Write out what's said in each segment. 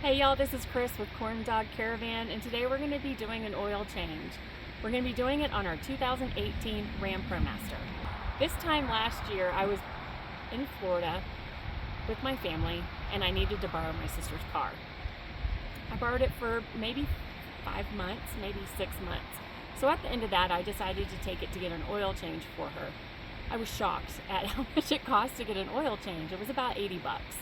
Hey y'all, this is Chris with Corn Dog Caravan, and today we're going to be doing an oil change. We're going to be doing it on our 2018 Ram Promaster. This time last year I was in Florida with my family and I needed to borrow my sister's car. I borrowed it for maybe 5 months, maybe 6 months. So at the end of that I decided to take it to get an oil change for her. I was shocked at how much it cost to get an oil change. It was about 80 bucks.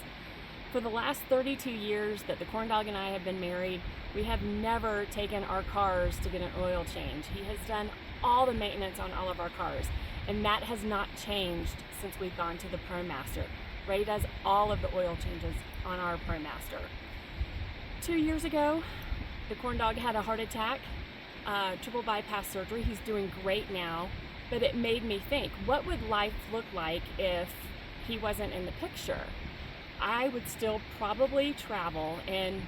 For the last 32 years that the Corn Dog and I have been married, we have never taken our cars to get an oil change. He has done all the maintenance on all of our cars, and that has not changed since we've gone to the Promaster. Ray does all of the oil changes on our Promaster. 2 years ago, the Corn Dog had a heart attack, triple bypass surgery. He's doing great now, but it made me think, what would life look like if he wasn't in the picture? I would still probably travel and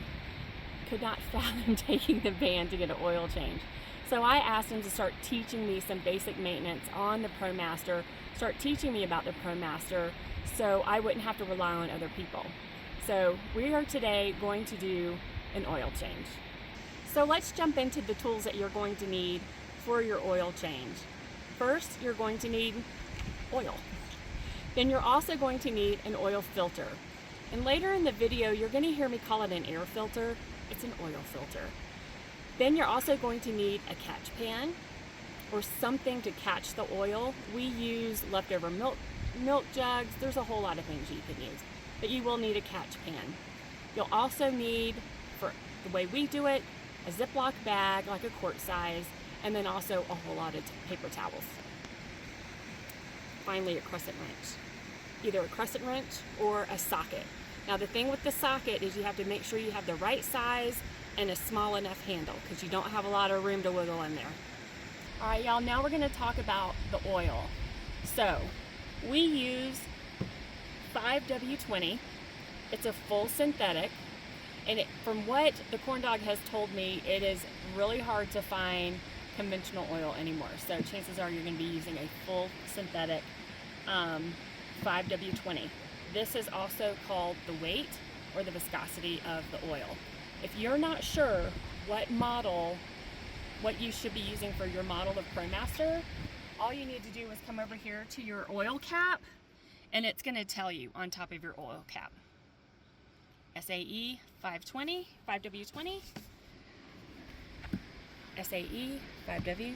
could not fathom taking the van to get an oil change. So I asked him to start teaching me some basic maintenance on the Promaster, start teaching me about the Promaster so I wouldn't have to rely on other people. So we are today going to do an oil change. So let's jump into the tools that you're going to need for your oil change. First, you're going to need oil. Then you're also going to need an oil filter. And later in the video, you're going to hear me call it an air filter. It's an oil filter. Then you're also going to need a catch pan or something to catch the oil. We use leftover milk jugs. There's a whole lot of things you can use, but you will need a catch pan. You'll also need, for the way we do it, a Ziploc bag, like a quart size, and then also a whole lot of paper towels. Finally, a crescent wrench. Either a crescent wrench or a socket. Now the thing with the socket is you have to make sure you have the right size and a small enough handle because you don't have a lot of room to wiggle in there. All right, y'all, now we're gonna talk about the oil. So we use 5W20. It's a full synthetic, and from what the Corn Dog has told me, it is really hard to find conventional oil anymore. So chances are you're gonna be using a full synthetic 5W20. This is also called the weight or the viscosity of the oil. If you're not sure what you should be using for your model of Promaster, all you need to do is come over here to your oil cap and it's going to tell you on top of your oil cap. SAE 520, 5W20, SAE 5W-20.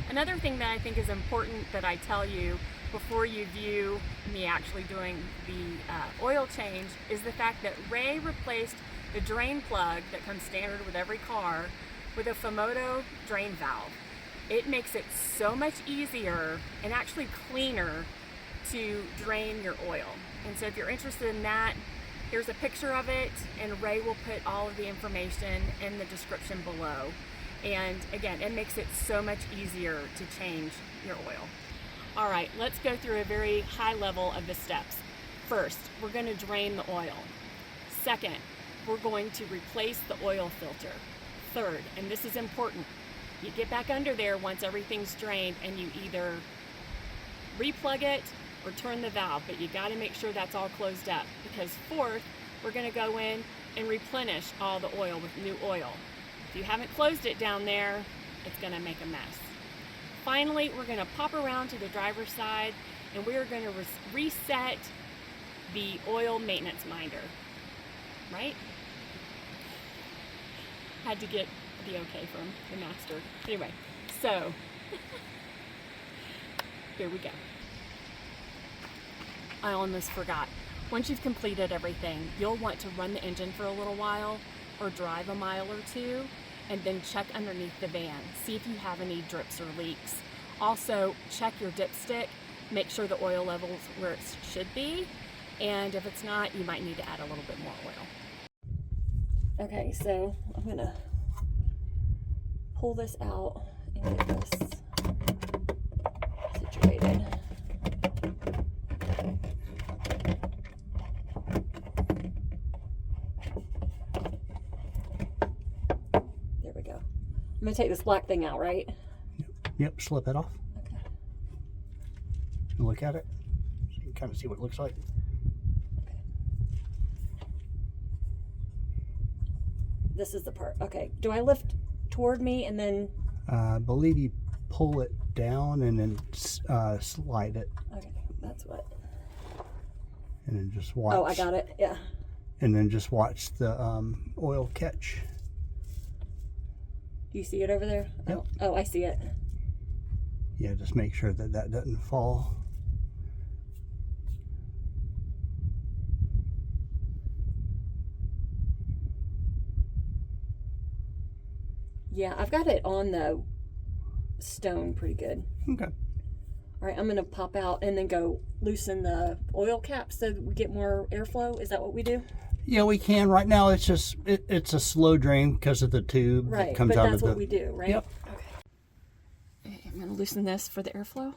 Another thing that I think is important that I tell you before you view me actually doing the oil change is the fact that Ray replaced the drain plug that comes standard with every car with a Fomoto drain valve. It makes it so much easier and actually cleaner to drain your oil. And so if you're interested in that, here's a picture of it, and Ray will put all of the information in the description below. And again, it makes it so much easier to change your oil. All right, let's go through a very high level of the steps. First, we're going to drain the oil. Second, we're going to replace the oil filter. Third, and this is important, you get back under there once everything's drained and you either replug it or turn the valve, but you got to make sure that's all closed up, because fourth, we're going to go in and replenish all the oil with new oil. If you haven't closed it down there, it's going to make a mess. Finally, we're going to pop around to the driver's side and we're going to reset the oil maintenance minder, right? Had to get the okay from the master. Anyway, so here we go. I almost forgot. Once you've completed everything, you'll want to run the engine for a little while or drive a mile or two and then check underneath the van. See if you have any drips or leaks. Also, check your dipstick. Make sure the oil level's where it should be. And if it's not, you might need to add a little bit more oil. Okay, so I'm gonna pull this out and get this situated. There we go. I'm gonna take this black thing out, right? Yep, slip it off. Okay. Look at it so you can kind of see what it looks like. This is the part. Okay. Do I lift toward me and then? I believe you pull it down and then slide it. Okay, that's what. And then just watch. Oh, I got it. Yeah. And then just watch the oil catch. Do you see it over there? Yep. Oh, I see it. Yeah, just make sure that that doesn't fall. Yeah, I've got it on the stone pretty good. Okay. All right, I'm going to pop out and then go loosen the oil cap so that we get more airflow. Is that what we do? Yeah, we can. Right now, it's just it's a slow drain because of the tube that comes out of the. Right, but that's what we do, right? Yep. Okay, I'm going to loosen this for the airflow.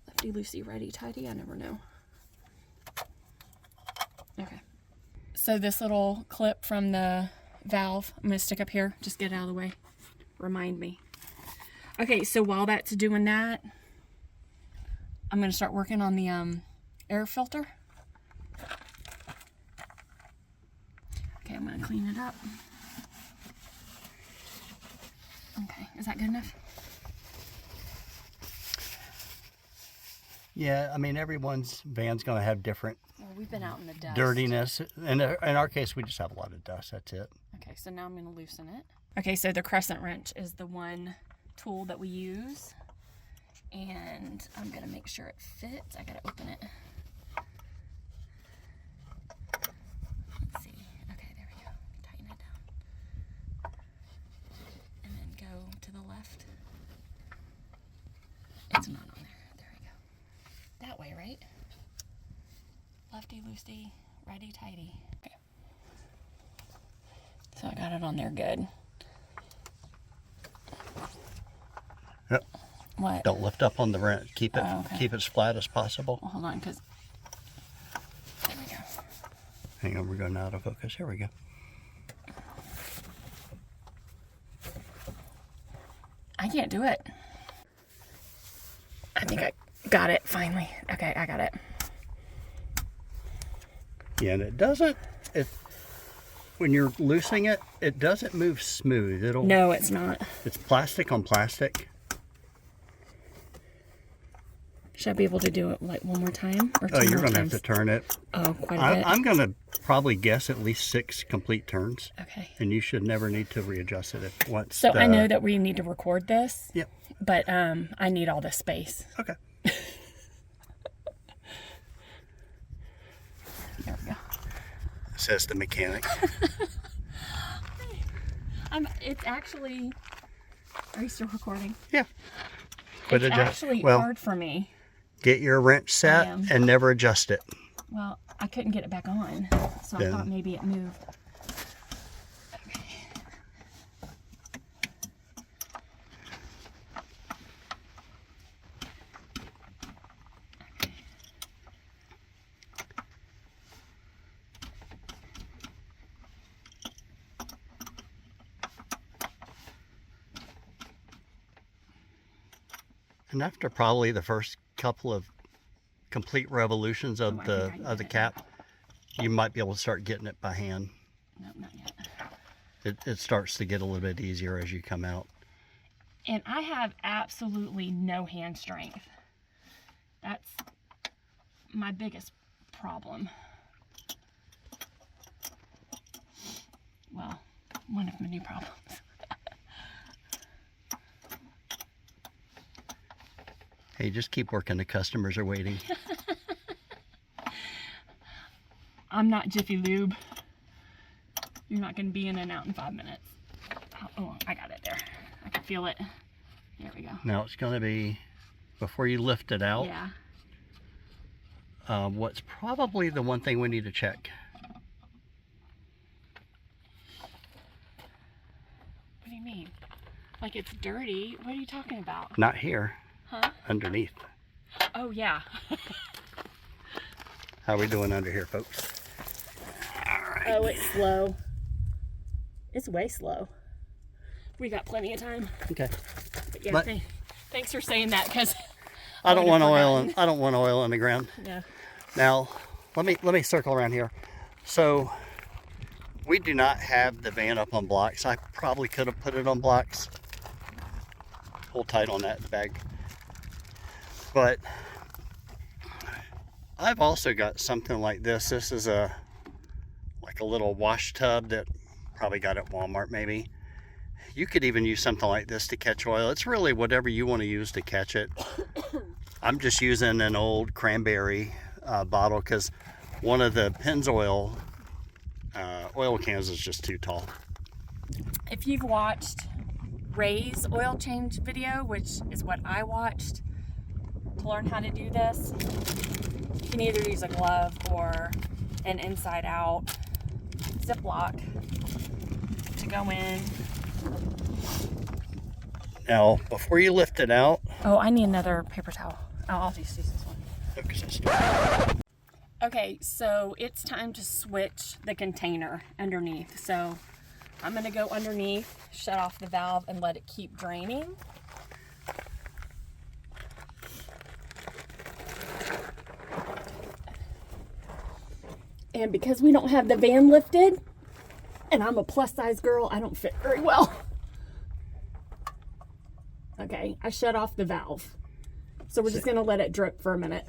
Lefty loosey, righty tighty. I never know. Okay. So this little clip from the valve, I'm going to stick up here. Just get it out of the way. Remind me. Okay, so while that's doing that, I'm going to start working on the air filter. Okay, I'm going to clean it up. Okay, is that good enough? Yeah, I mean, everyone's van's going to have different Well, we've been out in the dust. dirtiness. In our case, we just have a lot of dust. That's it. Okay, so now I'm going to loosen it. Okay, so the crescent wrench is the one tool that we use. And I'm going to make sure it fits. I got to open it. Let's see. Okay, there we go. Tighten it down. And then go to the left. It's not on there. There we go. That way, right? Lefty loosey, righty tighty. Okay. So I got it on there good. Yep. What? Don't lift up on the wrench. Keep it Oh, okay. keep it as flat as possible. Well, hold on, because there we go. Hang on, we're going out of focus. Here we go. I can't do it. I think I got it finally. Okay, I got it. Yeah, and it doesn't. When you're loosening it, it doesn't move smooth. It'll. No, it's not. It's plastic on plastic. Should I be able to do it like one more time? Or Oh, two you're more going to have times? to turn it. Oh, quite a bit. I'm going to probably guess at least 6 complete turns. Okay. And you should never need to readjust it if once. So I know that we need to record this. Yep. But I need all this space. Okay. There we go. Says the mechanic. It's actually. Are you still recording? Yeah. But It's actually hard for me. Get your wrench set and never adjust it. Well, I couldn't get it back on, so I thought maybe it moved. Okay. And after probably the first couple of complete revolutions of the cap, you might be able to start getting it by hand. No, not yet. It starts to get a little bit easier as you come out. And I have absolutely no hand strength. That's my biggest problem. Well, one of many problems. Hey, just keep working. The customers are waiting. I'm not Jiffy Lube. You're not going to be in and out in 5 minutes. Oh, I got it there. I can feel it. There we go. Now it's going to be, before you lift it out, Yeah. what's probably the one thing we need to check. What do you mean? Like it's dirty? What are you talking about? Not here. Huh? Underneath. Oh, yeah. How are we doing under here, folks? All right. Oh, it's slow. It's way slow. We got plenty of time. Okay. But yeah, But- thanks for saying that, because I don't want oil. I don't want oil on the ground. Yeah. Now, let me circle around here. So, We do not have the van up on blocks. I probably could have put it on blocks. Hold tight on that bag. But I've also got something like this. This is like a little wash tub that probably got at Walmart maybe. You could even use something like this to catch oil. It's really whatever you want to use to catch it. I'm just using an old cranberry bottle because one of the Penzoil oil cans is just too tall. If you've watched Ray's oil change video, which is what I watched to learn how to do this, you can either use a glove or an inside out Ziploc to go in. Now, before you lift it out... Oh, I need another paper towel. Oh, I'll just use this one. Okay, so it's time to switch the container underneath. So I'm going to go underneath, shut off the valve, and let it keep draining. And because we don't have the van lifted, and I'm a plus size girl, I don't fit very well. Okay, I shut off the valve. So we're just going to let it drip for a minute,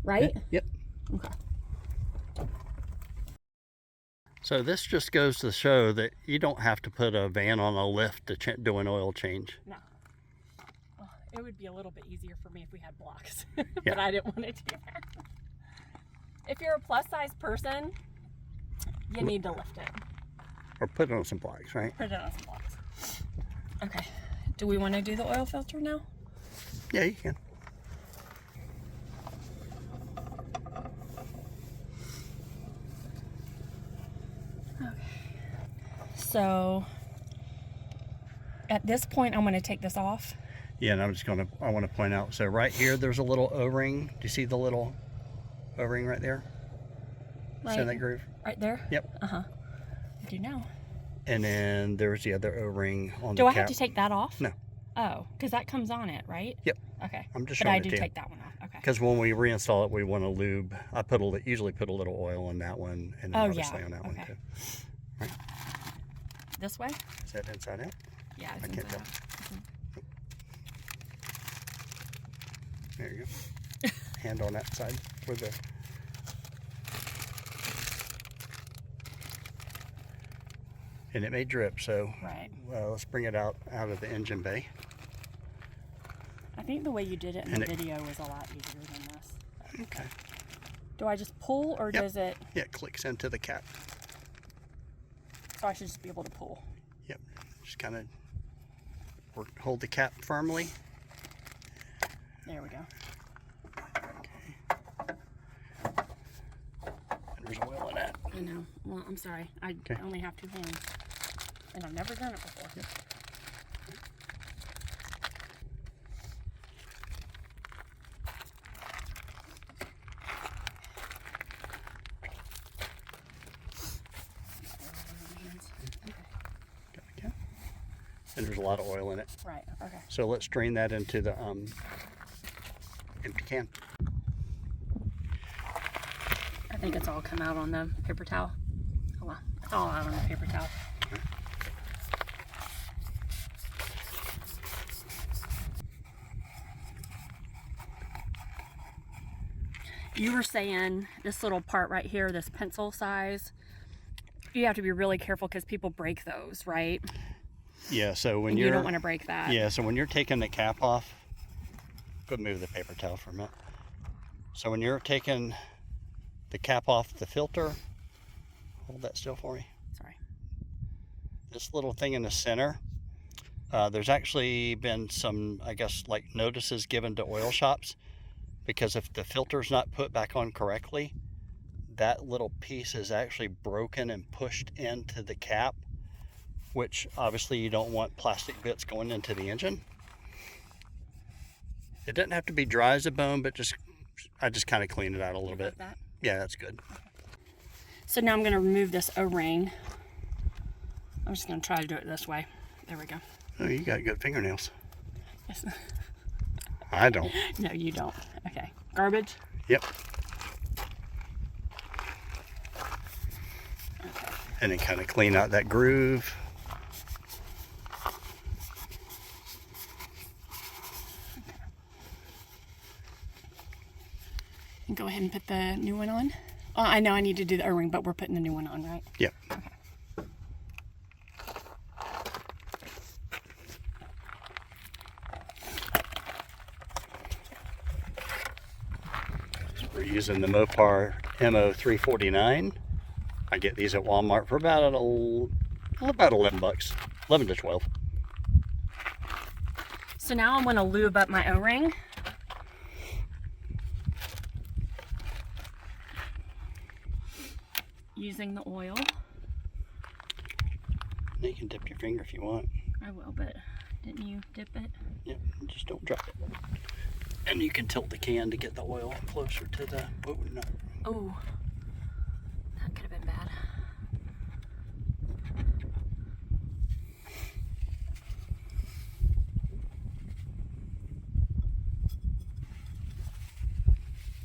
right? Yep. Okay. So this just goes to show that you don't have to put a van on a lift to do an oil change. No. Well, it would be a little bit easier for me if we had blocks, Yeah. but I didn't want to do that. If you're a plus size person, you need to lift it. Or put it on some blocks, right? Put it on some blocks. Okay. Do we want to do the oil filter now? Yeah, you can. Okay. So at this point, I'm going to take this off. Yeah, and I want to point out, so right here, there's a little O-ring. Do you see the little O-ring right there? Right. See that groove? Right there? Yep. Uh-huh. I do now. And then there's the other O-ring on the cap. Do I have to take that off? No. Oh, because that comes on it, right? Yep. Okay. I'm just but showing I it do to you. take that one off. Okay. Because when we reinstall it, we want to lube. I usually put a little oil on that one, and then obviously on that one too. Right? This way? Is that inside out? Yeah, it's I can't inside tell. out. There you go. Hand on that side for the... And it may drip, so Right. let's bring it out of the engine bay. I think the way you did it in And the video was a lot easier than this. Okay. Do I just pull or Yep. does it... Yeah, it clicks into the cap. So I should just be able to pull. Yep. Just kind of hold the cap firmly. There we go. And there's oil in that. I know. Well, I'm sorry. I only have 2 hands. And I've never done it before. Yep. Got the cap. And there's a lot of oil in it. Right. Okay. So let's drain that into the empty can. I think it's all come out on the paper towel. Oh well. It's all out on the paper towel. You were saying this little part right here, this pencil size, you have to be really careful because people break those, right? Yeah, so when And you don't want to break that. Yeah, so when you're taking the cap off, go move the paper towel for a minute. So when you're taking the cap off the filter, hold that still for me. Sorry. This little thing in the center, there's actually been some, I guess, like notices given to oil shops, because if the filter's not put back on correctly, that little piece is actually broken and pushed into the cap, which obviously you don't want plastic bits going into the engine. It doesn't have to be dry as a bone, but I just kind of clean it out a little bit. That? Yeah, that's good. So now I'm going to remove this O-ring. I'm just going to try to do it this way. There we go. Oh, you got good fingernails. Yes. I don't. No, you don't. Okay. Garbage? Yep. Okay. And then kind of clean out that groove. And go ahead and put the new one on. Oh, I know I need to do the O-ring, but we're putting the new one on, right? Yep. Okay. So we're using the Mopar MO349. I get these at Walmart for about $11, 11 to 12. So now I'm going to lube up my O-ring. Using the oil. You can dip your finger if you want. I will, but didn't you dip it? Yep, just don't drop it. And you can tilt the can to get the oil closer to the... Oh, no. Oh, that could have been bad.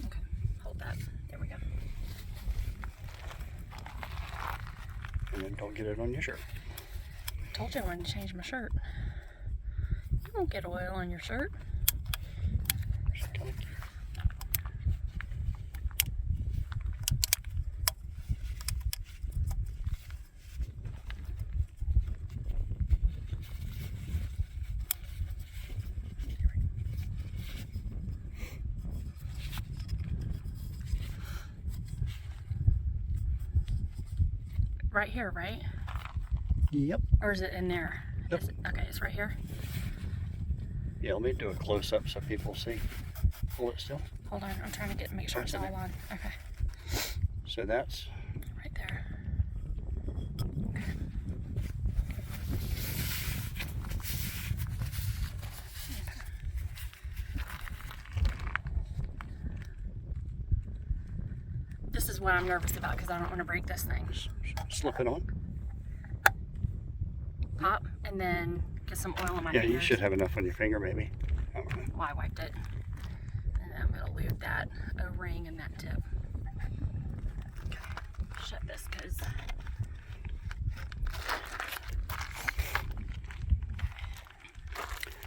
Okay, hold that. There we go. And then don't get it on your shirt. I told you I wanted to change my shirt. You don't get oil on your shirt. Just kinda cute. Right here, right? Yep. Or is it in there? Nope. Okay, it's right here. Yeah, let me do a close-up so people see. Hold it still. Hold on, I'm trying to make sure it's all on. Okay, So that's... right there. This is what I'm nervous about because I don't want to break this thing. Slip it on. Pop, and then get some oil on my Yeah, fingers. you should have enough on your finger, maybe. I don't know. Well, I wiped it. And then I'm going to lube that O-ring and that tip. Okay, shut this because...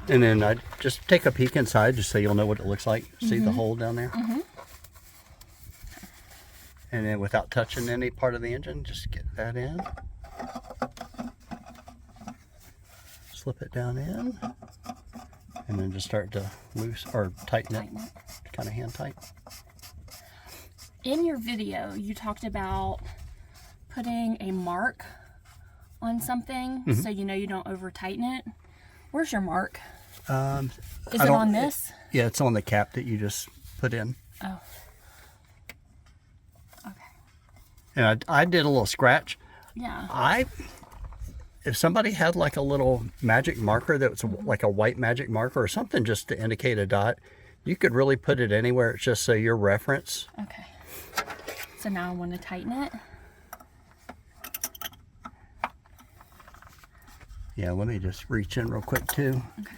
And then I just take a peek inside just so you'll know what it looks like. See the hole down there? Mm-hmm. And then without touching any part of the engine, just get that in. Slip it down in. And then just start to tighten it. Kind of hand tight. In your video, you talked about putting a mark on something so you know you don't over tighten it. Where's your mark? Is it on this? Yeah, it's on the cap that you just put in. Oh. Okay. And I did a little scratch. Yeah. If somebody had like a little magic marker that was like a white magic marker or something just to indicate a dot, you could really put it anywhere. It's just so your reference. Okay. So now I want to tighten it. Yeah, let me just reach in real quick too. Okay.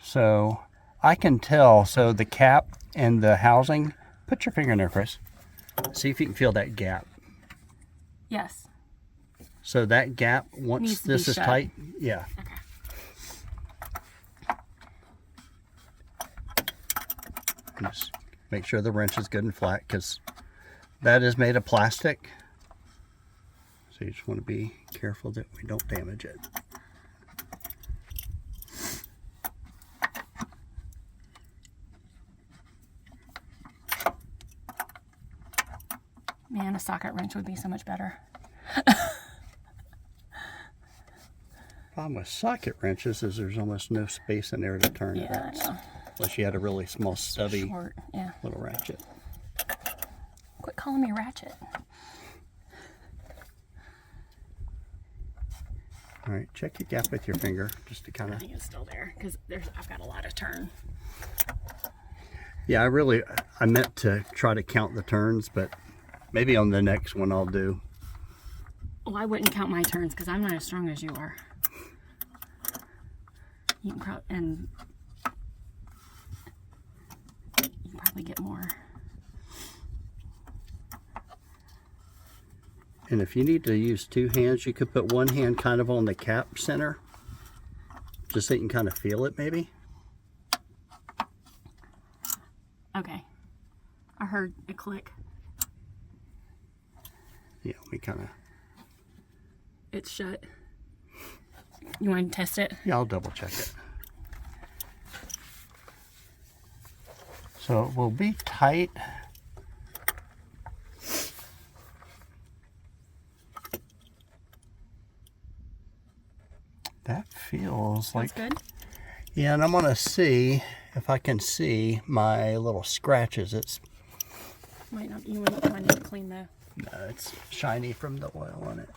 So I can tell, so the cap and the housing, put your finger in there, Chris. See if you can feel that gap. Yes. So that gap, once Needs to this be is shut. tight, yeah. Okay. Just make sure the wrench is good and flat because that is made of plastic. So you just want to be careful that we don't damage it. Man, a socket wrench would be so much better. Problem with socket wrenches is there's almost no space in there to turn it. Yeah, I know. Unless you had a really small stubby Short, yeah. little ratchet. Quit calling me Ratchet. All right, check your gap with your finger just to kind I of... think it's still there because I've got a lot of turn. Yeah, I meant to try to count the turns, but maybe on the next one I'll do. Well, I wouldn't count my turns because I'm not as strong as you are. You can probably get more. And if you need to use two hands, you could put one hand kind of on the cap center, just so you can kind of feel it maybe. Okay. I heard a click. Yeah, we kind of... It's shut. You want to test it? Yeah, I'll double check it. So it will be tight. That feels like... That's good? Yeah, and I'm going to see if I can see my little scratches. It's... You might need to clean though. No, it's shiny from the oil on it.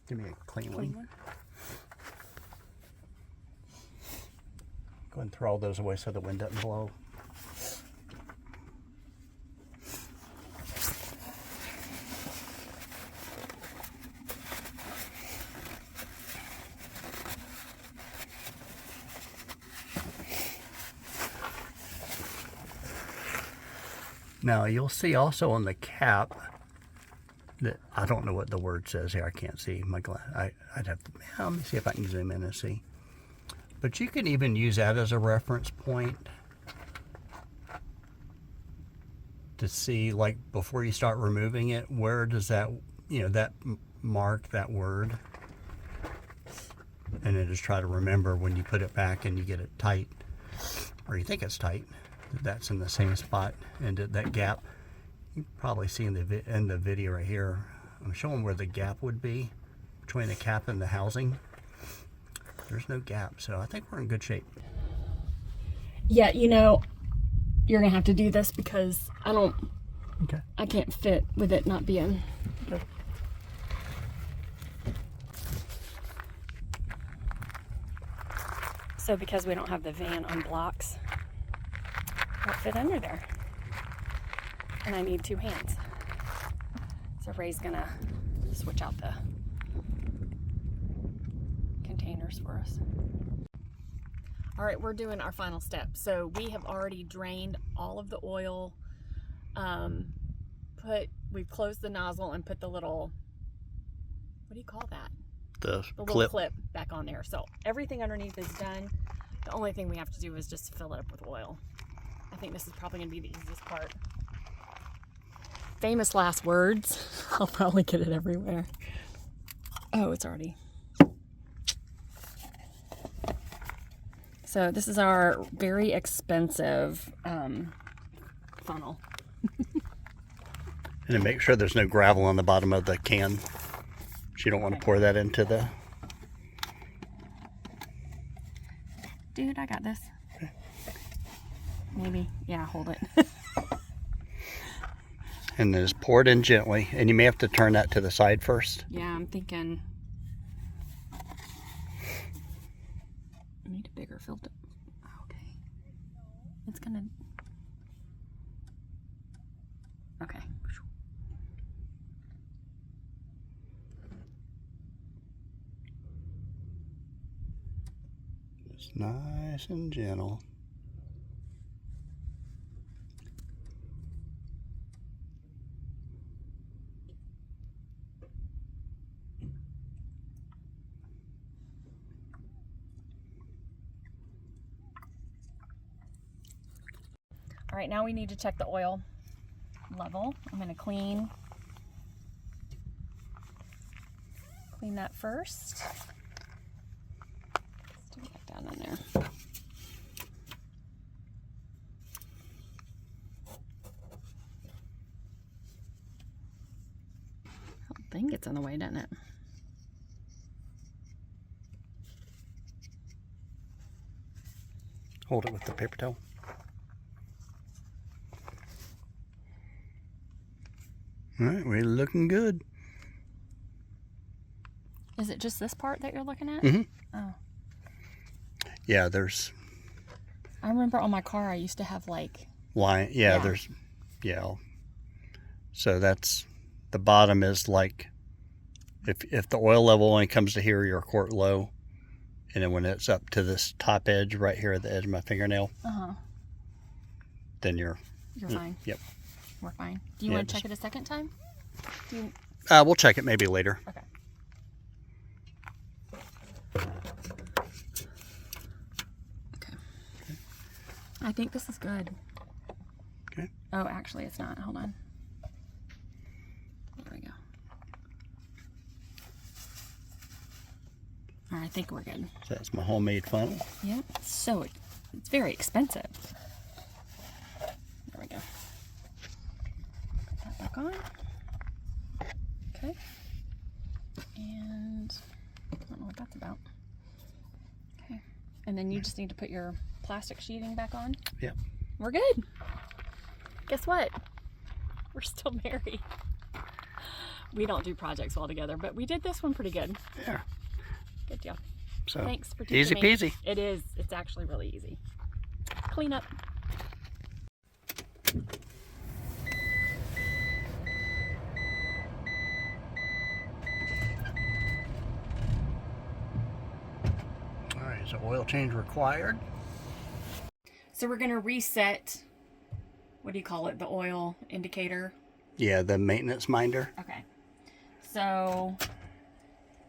Give me a clean one. Go and throw all those away so the wind doesn't blow. Now you'll see also on the cap that I don't know what the word says here. I can't see my glass. I'd have to. Let me see if I can zoom in and see. But you can even use that as a reference point to see, like, before you start removing it, where does that, that mark, that word, and then just try to remember when you put it back and you get it tight, or you think it's tight, that's in the same spot, and that gap. You can probably see in the video right here, I'm showing where the gap would be between the cap and the housing. There's no gap, so I think we're in good shape. Yeah, you're gonna have to do this because Okay. I can't fit with it not being. Okay. So because we don't have the van on blocks, won't fit under there. And I need two hands. So Ray's gonna switch out the containers for us. All right, we're doing our final step. So we have already drained all of the oil. We've closed the nozzle and put the little, what do you call that? The little clip back on there. So everything underneath is done. The only thing we have to do is just fill it up with oil. I think this is probably gonna be the easiest part. Famous last words. I'll probably get it everywhere. Oh, it's already. So this is our very expensive funnel. And then make sure there's no gravel on the bottom of the can. You don't want to pour that into the... Dude, I got this. Okay. Maybe. Yeah, hold it. And then just pour it in gently. And you may have to turn that to the side first. Yeah, I'm thinking I need a bigger filter. Okay. It's gonna... Okay. Just nice and gentle. All right, now we need to check the oil level. I'm gonna clean that first. Stick that down in there. Whole thing gets in the way, doesn't it? Hold it with the paper towel. All right, we're looking good. Is it just this part that you're looking at? Mm-hmm. Oh. Yeah, there's... I remember on my car I used to have like... line. Yeah, there's... Yeah. So that's... The bottom is like... If the oil level only comes to here, you're a quart low. And then when it's up to this top edge right here at the edge of my fingernail, then you're fine. Yep. We're fine. Do you want to check it a second time? We'll check it maybe later. Okay. Okay. I think this is good. Okay. Oh, actually, it's not. Hold on. There we go. All right, I think we're good. So that's my homemade funnel. Yep. So it's very expensive. There we go. Put that back on. Okay. And I don't know what that's about. Okay. And then you just need to put your plastic sheeting back on. Yep. We're good. Guess what? We're still married. We don't do projects well together, but we did this one pretty good. Yeah. Good deal. So thanks for teaching easy me. peasy. It is. It's actually really easy. Clean up. All right, so oil change required. So we're going to reset, what do you call it, the oil indicator? Yeah, the maintenance minder. Okay. So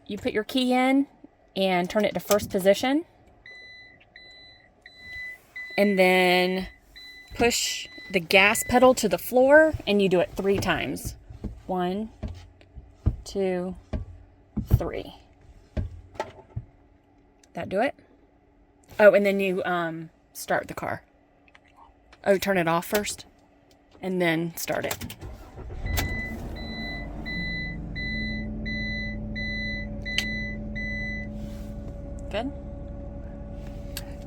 you put your key in and turn it to first position. And then push the gas pedal to the floor and you do it 3 times. 1, 2, 3. That do it? Oh, and then you start the car. Oh, turn it off first and then start it. Good?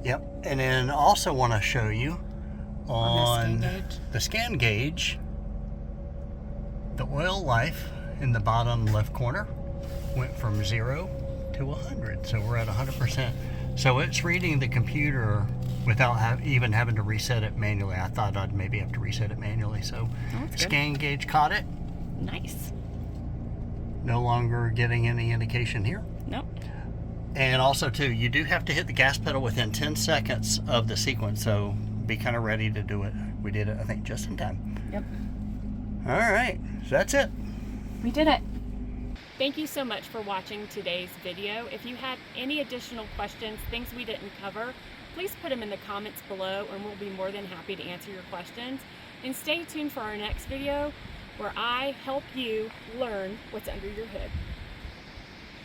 Yep. And then also want to show you on the scan gauge, the oil life in the bottom left corner went from 0 to 100. So we're at 100%. So it's reading the computer without even having to reset it manually. I thought I'd maybe have to reset it manually. So scan gauge caught it. Nice. No longer getting any indication here. Nope. And also too, you do have to hit the gas pedal within 10 seconds of the sequence, so be kind of ready to do it. We did it, I think, just in time. Yep. All right, so that's it. We did it. Thank you so much for watching today's video. If you have any additional questions, things we didn't cover, please put them in the comments below and we'll be more than happy to answer your questions. And stay tuned for our next video where I help you learn what's under your hood.